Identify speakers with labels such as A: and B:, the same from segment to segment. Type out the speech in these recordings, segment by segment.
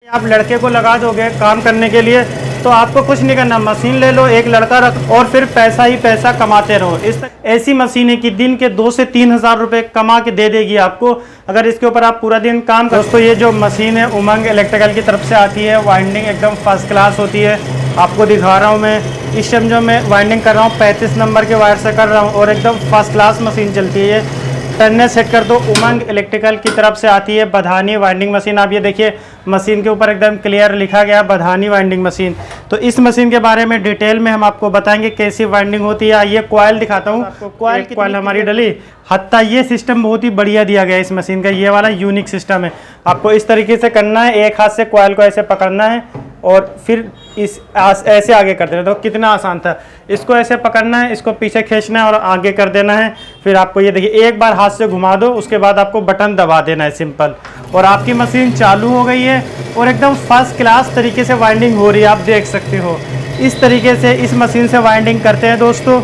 A: आप लड़के को लगा दोगे काम करने के लिए तो आपको कुछ नहीं करना, मशीन ले लो, एक लड़का रख और फिर पैसा ही पैसा कमाते रहो। ऐसी मशीन है कि दिन के 2 से 3 हज़ार रुपये कमा के दे देगी आपको, अगर इसके ऊपर आप पूरा दिन काम करो। दोस्तों ये जो मशीन है उमंग इलेक्ट्रिकल की तरफ से आती है, वाइंडिंग एकदम फर्स्ट क्लास होती है। आपको दिखा रहा हूँ मैं, इस टाइम जो मैं वाइंडिंग कर रहा हूँ 35 नंबर के वायर से कर रहा हूँ और एकदम फर्स्ट क्लास मशीन चलती है। ये टर्ने सेट कर दो, उमंग इलेक्ट्रिकल की तरफ से आती है बधानी वाइंडिंग मशीन। आप ये देखिए मशीन के ऊपर एकदम क्लियर लिखा गया बधानी वाइंडिंग मशीन। तो इस मशीन के बारे में डिटेल में हम आपको बताएंगे कैसी वाइंडिंग होती है। ये कॉइल दिखाता हूँ, कॉइल हमारी डली हत्ता। ये सिस्टम बहुत ही बढ़िया दिया गया है इस मशीन का, ये वाला यूनिक सिस्टम है। आपको इस तरीके से करना है, एक हाथ से कॉइल को ऐसे पकड़ना है और फिर ऐसे आगे कर देना। तो कितना आसान था, इसको ऐसे पकड़ना है, इसको पीछे खींचना है और आगे कर देना है। फिर आपको ये देखिए एक बार हाथ से घुमा दो, उसके बाद आपको बटन दबा देना है, सिंपल। और आपकी मशीन चालू हो गई है और एकदम फर्स्ट क्लास तरीके से वाइंडिंग हो रही है, आप देख सकते हो। इस तरीके से इस मशीन से वाइंडिंग करते हैं दोस्तों।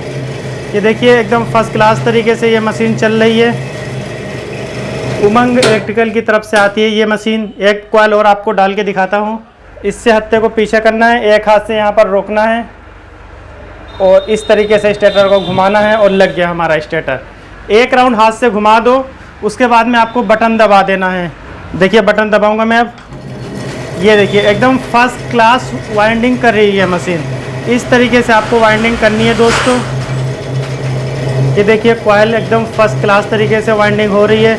A: ये देखिए एकदम फर्स्ट क्लास तरीके से ये मशीन चल रही है। उमंग इलेक्ट्रिकल की तरफ से आती है ये मशीन। एक कॉइल और आपको डाल के दिखाता हूँ। इससे हत्थे को पीछे करना है, एक हाथ से यहाँ पर रोकना है और इस तरीके से स्टेटर को घुमाना है और लग गया हमारा स्टेटर। एक राउंड हाथ से घुमा दो, उसके बाद में आपको बटन दबा देना है। देखिए बटन दबाऊंगा मैं अब, ये देखिए एकदम फर्स्ट क्लास वाइंडिंग कर रही है मशीन। इस तरीके से आपको वाइंडिंग करनी है दोस्तों। ये देखिए कॉइल एकदम फर्स्ट क्लास तरीके से वाइंडिंग हो रही है।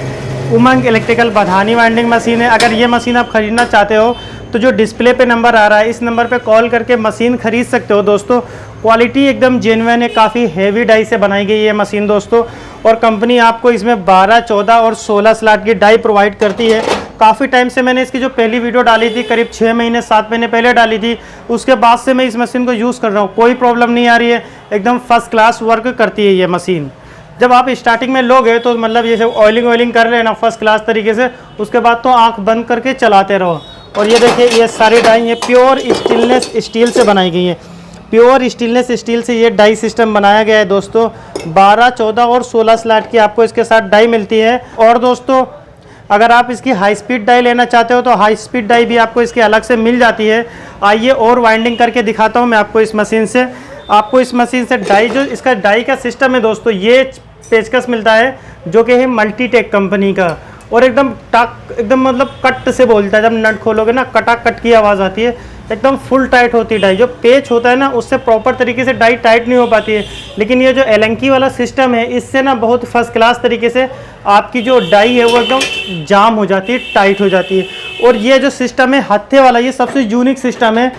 A: उमंग इलेक्ट्रिकल बधानी वाइंडिंग मशीन है। अगर ये मशीन आप ख़रीदना चाहते हो तो जो डिस्प्ले पे नंबर आ रहा है इस नंबर पे कॉल करके मशीन खरीद सकते हो दोस्तों। क्वालिटी एकदम जेन्युइन है, काफ़ी हेवी डाई से बनाई गई है मशीन दोस्तों। और कंपनी आपको इसमें 12, 14 और 16 स्लॉट की डाई प्रोवाइड करती है। काफ़ी टाइम से मैंने इसकी जो पहली वीडियो डाली थी, करीब 6 महीने 7 महीने पहले डाली थी, उसके बाद से मैं इस मशीन को यूज़ कर रहा हूँ। कोई प्रॉब्लम नहीं आ रही है, एकदम फर्स्ट क्लास वर्क करती है ये मशीन। जब आप स्टार्टिंग में लोगे तो मतलब ये सब ऑयलिंग कर रहे हैं ना फर्स्ट क्लास तरीके से, उसके बाद तो आँख बंद करके चलाते रहो। और ये देखिए ये सारी डाई ये प्योर स्टेनलेस स्टील से बनाई गई है। प्योर स्टेनलेस स्टील से ये डाई सिस्टम बनाया गया है दोस्तों। 12, 14 और 16 स्लॉट की आपको इसके साथ डाई मिलती है। और दोस्तों अगर आप इसकी हाई स्पीड डाई लेना चाहते हो तो हाई स्पीड डाई भी आपको इसके अलग से मिल जाती है। आइए और वाइंडिंग करके दिखाता हूँ मैं आपको इस मशीन से। आपको इस मशीन से डाई, जो इसका डाई का सिस्टम है दोस्तों, ये पेचकस मिलता है जो कि है मल्टीटेक कंपनी का। और एकदम एकदम मतलब कट से बोलता है, जब नट खोलोगे ना कटा कट की आवाज़ आती है। एकदम फुल टाइट होती है डाई। जो पेच होता है ना उससे प्रॉपर तरीके से डाई टाइट नहीं हो पाती है, लेकिन ये जो एलेंकी वाला सिस्टम है इससे ना बहुत फर्स्ट क्लास तरीके से आपकी जो डाई है वो एकदम जाम हो जाती है, टाइट हो जाती है। और ये जो सिस्टम है हत्थे वाला, ये सबसे यूनिक सिस्टम है।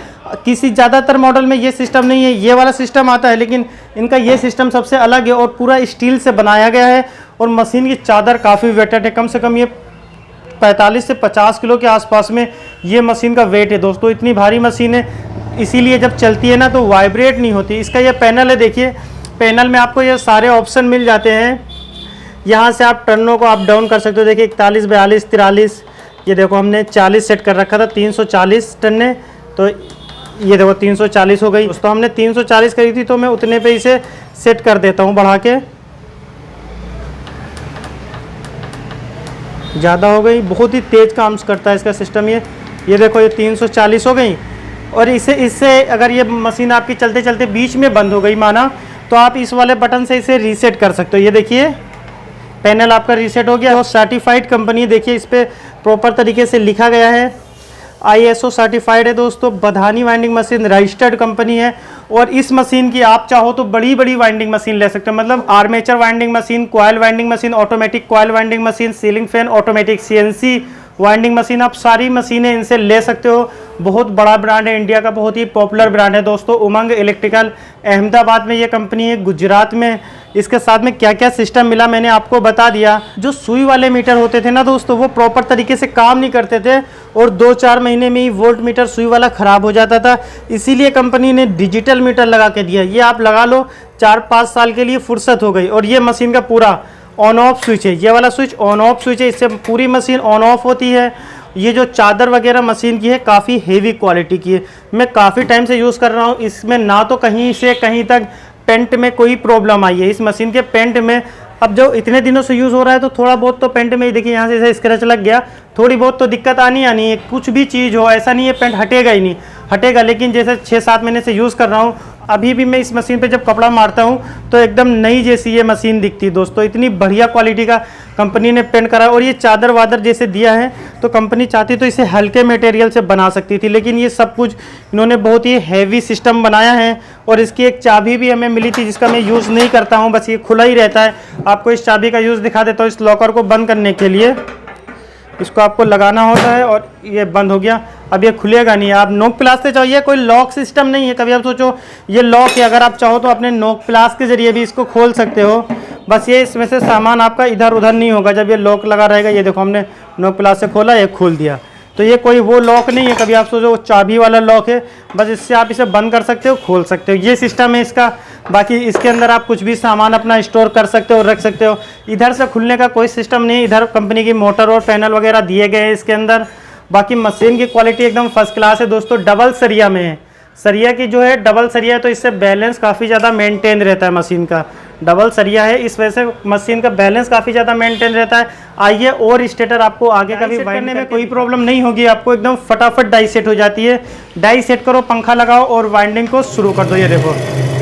A: किसी ज़्यादातर मॉडल में ये सिस्टम नहीं है, ये वाला सिस्टम आता है, लेकिन इनका ये सिस्टम सबसे अलग है और पूरा स्टील से बनाया गया है। और मशीन की चादर काफ़ी वेटेड है, कम से कम ये 45 से 50 किलो के आसपास में ये मशीन का वेट है दोस्तों। इतनी भारी मशीन है, इसीलिए जब चलती है ना तो वाइब्रेट नहीं होती। इसका ये पैनल है, देखिए पैनल में आपको ये सारे ऑप्शन मिल जाते हैं। यहाँ से आप टर्नों को अप डाउन कर सकते हो। देखिए 41, 42, 43, ये देखो हमने 40 सेट कर रखा था, 340 टन्ने, तो ये देखो 340 हो गई। दोस्तों हमने 340 करी थी तो मैं उतने पे इसे सेट कर देता हूँ बढ़ा के। ज़्यादा हो गई, बहुत ही तेज़ काम करता है इसका सिस्टम। ये देखो ये 340 हो गई। और इससे अगर ये मशीन आपकी चलते चलते बीच में बंद हो गई माना, तो आप इस वाले बटन से इसे रीसेट कर सकते हो। ये देखिए पैनल आपका रीसेट हो गया। और सर्टिफाइड कंपनी, देखिए इस पर प्रॉपर तरीके से लिखा गया है, ISO सर्टिफाइड है दोस्तों। बधानी वाइंडिंग मशीन रजिस्टर्ड कंपनी है। और इस मशीन की आप चाहो तो बड़ी बड़ी वाइंडिंग मशीन ले सकते हो, मतलब armature winding machine, coil winding machine, automatic coil winding machine, ceiling fan, automatic CNC winding machine, आप सारी मशीनें इनसे ले सकते हो। बहुत बड़ा ब्रांड है, इंडिया का बहुत ही पॉपुलर ब्रांड है दोस्तों उमंग इलेक्ट्रिकल। अहमदाबाद में ये कंपनी है, गुजरात में। इसके साथ में क्या क्या सिस्टम मिला मैंने आपको बता दिया। जो सुई वाले मीटर होते थे ना दोस्तों, वो प्रॉपर तरीके से काम नहीं करते थे और 2-4 महीने में ही वोल्ट मीटर सुई वाला ख़राब हो जाता था। इसीलिए कंपनी ने डिजिटल मीटर लगा के दिया। ये आप लगा लो, 4-5 साल के लिए फुर्सत हो गई। और ये मशीन का पूरा ऑन ऑफ स्विच है, ये वाला स्विच ऑन ऑफ स्विच है, इससे पूरी मशीन ऑन ऑफ होती है। ये जो चादर वगैरह मशीन की है काफ़ी हेवी क्वालिटी की है। मैं काफ़ी टाइम से यूज़ कर रहा हूँ, इसमें ना तो कहीं से कहीं तक पेंट में कोई प्रॉब्लम आई है। इस मशीन के पेंट में अब जो इतने दिनों से यूज़ हो रहा है तो थोड़ा बहुत तो पेंट में ही देखिए यहाँ से स्क्रैच लग गया, थोड़ी बहुत तो दिक्कत आनी है। कुछ भी चीज़ हो, ऐसा नहीं है पेंट हटेगा ही नहीं, हटेगा। लेकिन जैसे 6-7 महीने से यूज़ कर रहा हूँ, अभी भी मैं इस मशीन पे जब कपड़ा मारता हूँ तो एकदम नई जैसी ये मशीन दिखती है दोस्तों। इतनी बढ़िया क्वालिटी का कंपनी ने पेंट करा है। और ये चादर वादर जैसे दिया है तो कंपनी चाहती तो इसे हल्के मटेरियल से बना सकती थी, लेकिन ये सब कुछ इन्होंने बहुत ही हैवी सिस्टम बनाया है। और इसकी एक चाबी भी हमें मिली थी जिसका मैं यूज़ नहीं करता हूँ, बस ये खुला ही रहता है। आपको इस चाबी का यूज़ दिखा देता हूँ। इस लॉकर को बंद करने के लिए इसको आपको लगाना होता है और ये बंद हो गया। अब ये खुलेगा नहीं। आप नोक प्लास से चाहिए, कोई लॉक सिस्टम नहीं है। कभी आप सोचो ये लॉक है, अगर आप चाहो तो अपने नोक प्लास के ज़रिए भी इसको खोल सकते हो। बस ये इसमें से सामान आपका इधर उधर नहीं होगा जब ये लॉक लगा रहेगा। ये देखो हमने नोक प्लास से खोला, ये खोल दिया। तो ये कोई वो लॉक नहीं है, कभी आप सोचो चाबी वाला लॉक है। बस इससे आप इसे बंद कर सकते हो, खोल सकते हो, ये सिस्टम है इसका। बाकी इसके अंदर आप कुछ भी सामान अपना स्टोर कर सकते हो, रख सकते हो। इधर से खुलने का कोई सिस्टम नहीं। इधर कंपनी की मोटर और पैनल वगैरह दिए गए हैं इसके अंदर। बाकी मशीन की क्वालिटी एकदम फर्स्ट क्लास है दोस्तों। डबल सरिया में है, सरिया की जो है डबल सरिया है, तो इससे बैलेंस काफ़ी ज़्यादा मेंटेन रहता है मशीन का। डबल सरिया है, इस वजह से मशीन का बैलेंस काफ़ी ज़्यादा मेंटेन रहता है। आइए और स्टेटर आपको आगे का भी वाइंड करने में कोई प्रॉब्लम नहीं होगी। आपको एकदम फटाफट डाई सेट हो जाती है। डाई सेट करो, पंखा लगाओ और वाइंडिंग को शुरू कर दो। ये देखो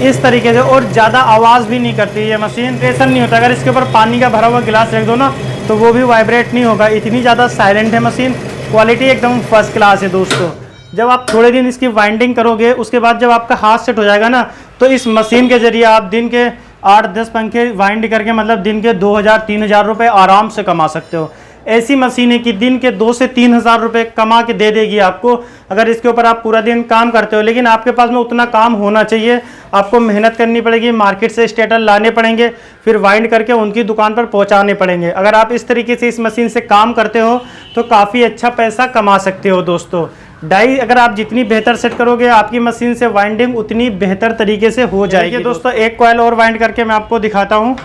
A: इस तरीके से, और ज़्यादा आवाज़ भी नहीं करती ये मशीन, प्रेशर नहीं होता। अगर इसके ऊपर पानी का भरा हुआ गिलास रख दो ना तो वो भी वाइब्रेट नहीं होगा, इतनी ज़्यादा साइलेंट है मशीन। क्वालिटी एकदम फर्स्ट क्लास है दोस्तों। जब आप थोड़े दिन इसकी वाइंडिंग करोगे, उसके बाद जब आपका हाथ सेट हो जाएगा ना, तो इस मशीन के जरिए आप दिन के 8-10 पंखे वाइंड करके मतलब दिन के 2,000-3,000 रुपये आराम से कमा सकते हो। ऐसी मशीन है कि दिन के 2 से 3 हज़ार रुपये कमा के दे देगी आपको, अगर इसके ऊपर आप पूरा दिन काम करते हो। लेकिन आपके पास में उतना काम होना चाहिए, आपको मेहनत करनी पड़ेगी, मार्केट से स्टेटर लाने पड़ेंगे, फिर वाइंड करके उनकी दुकान पर पहुंचाने पड़ेंगे। अगर आप इस तरीके से इस मशीन से काम करते हो तो काफ़ी अच्छा पैसा कमा सकते हो दोस्तों। डाई अगर आप जितनी बेहतर सेट करोगे, आपकी मशीन से वाइंडिंग उतनी बेहतर तरीके से हो जाएगी दोस्तों। एक कॉइल और वाइंड करके मैं आपको दिखाता हूँ।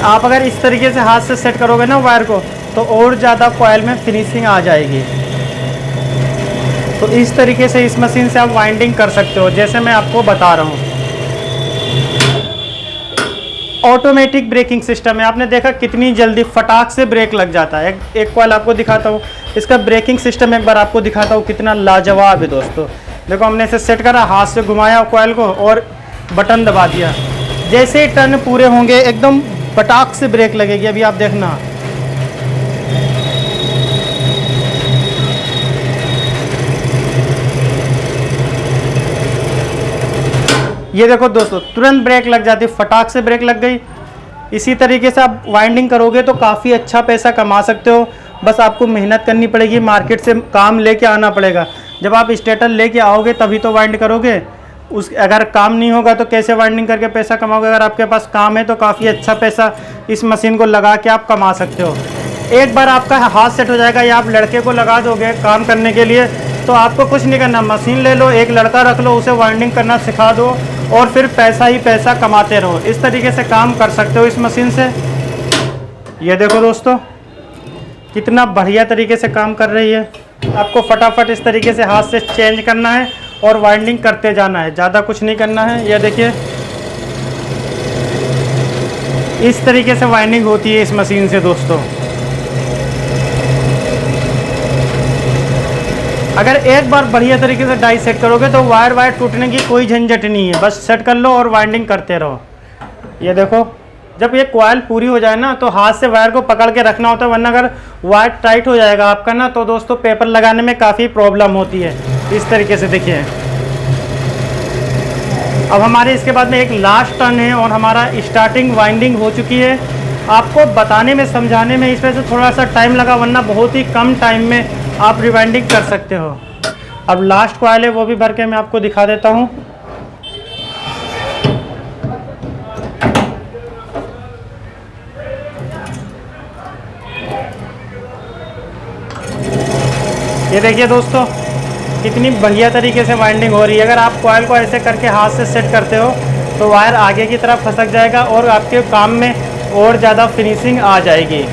A: आप अगर इस तरीके से हाथ से सेट करोगे ना वायर को, तो और ज़्यादा कॉइल में फिनिशिंग आ जाएगी। तो इस तरीके से इस मशीन से आप वाइंडिंग कर सकते हो, जैसे मैं आपको बता रहा हूँ। ऑटोमेटिक ब्रेकिंग सिस्टम है। आपने देखा कितनी जल्दी फटाक से ब्रेक लग जाता है। एक कॉइल आपको दिखाता हूँ, इसका ब्रेकिंग सिस्टम एक बार आपको दिखाता हूँ कितना लाजवाब है दोस्तों। देखो हमने इसे सेट करा, हाथ से घुमाया कॉइल को और बटन दबा दिया। जैसे ही टर्न पूरे होंगे एकदम फटाक से ब्रेक लगेगी। अभी आप देखना, ये देखो दोस्तों तुरंत ब्रेक लग जाती है, फटाक से ब्रेक लग गई। इसी तरीके से आप वाइंडिंग करोगे तो काफ़ी अच्छा पैसा कमा सकते हो। बस आपको मेहनत करनी पड़ेगी, मार्केट से काम लेके आना पड़ेगा। जब आप स्टेटर लेके आओगे तभी तो वाइंड करोगे। अगर काम नहीं होगा तो कैसे वाइंडिंग करके पैसा कमाओगे। अगर आपके पास काम है तो काफ़ी अच्छा पैसा इस मशीन को लगा के आप कमा सकते हो। एक बार आपका हाथ सेट हो जाएगा या आप लड़के को लगा दोगे काम करने के लिए, तो आपको कुछ नहीं करना, मशीन ले लो, एक लड़का रख लो, उसे वाइंडिंग करना सिखा दो और फिर पैसा ही पैसा कमाते रहो। इस तरीके से काम कर सकते हो इस मशीन से। ये देखो दोस्तों कितना बढ़िया तरीके से काम कर रही है। आपको फटाफट इस तरीके से हाथ से चेंज करना है और वाइंडिंग करते जाना है, ज़्यादा कुछ नहीं करना है। ये देखिए इस तरीके से वाइंडिंग होती है इस मशीन से दोस्तों। अगर एक बार बढ़िया तरीके से डाई सेट करोगे तो वायर टूटने की कोई झंझट नहीं है। बस सेट कर लो और वाइंडिंग करते रहो। ये देखो जब ये कॉइल पूरी हो जाए ना तो हाथ से वायर को पकड़ के रखना होता है, वरना अगर वायर टाइट हो जाएगा आपका ना तो दोस्तों पेपर लगाने में काफ़ी प्रॉब्लम होती है। इस तरीके से देखिए। अब हमारे इसके बाद में एक लास्ट टर्न है और हमारा स्टार्टिंग वाइंडिंग हो चुकी है। आपको बताने में समझाने में इस वजह से थोड़ा सा टाइम लगा, वरना बहुत ही कम टाइम में आप रिवाइंडिंग कर सकते हो। अब लास्ट कॉइल है वो भी भर के मैं आपको दिखा देता हूँ। ये देखिए दोस्तों कितनी बढ़िया तरीके से वाइंडिंग हो रही है। अगर आप कॉइल को ऐसे करके हाथ से सेट करते हो तो वायर आगे की तरफ फंसक जाएगा और आपके काम में और ज़्यादा फिनिशिंग आ जाएगी।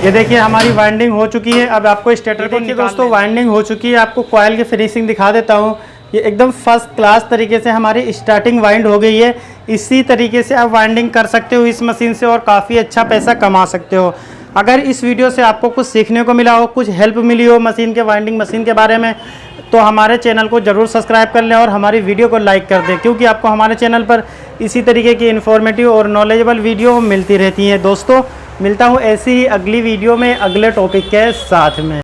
A: ये देखिए हमारी वाइंडिंग हो चुकी है। अब आपको स्टेटर को देखिए दोस्तों वाइंडिंग हो चुकी है। आपको कॉइल की फिनिशिंग दिखा देता हूँ। ये एकदम फर्स्ट क्लास तरीके से हमारी स्टार्टिंग वाइंड हो गई है। इसी तरीके से आप वाइंडिंग कर सकते हो इस मशीन से और काफ़ी अच्छा पैसा कमा सकते हो। अगर इस वीडियो से आपको कुछ सीखने को मिला हो, कुछ हेल्प मिली हो मशीन के वाइंडिंग मशीन के बारे में, तो हमारे चैनल को ज़रूर सब्सक्राइब कर लें और हमारी वीडियो को लाइक कर दें, क्योंकि आपको हमारे चैनल पर इसी तरीके की इन्फॉर्मेटिव और नॉलेजेबल वीडियो मिलती रहती हैं। दोस्तों, मिलता हूँ ऐसी ही अगली वीडियो में अगले टॉपिक के साथ में।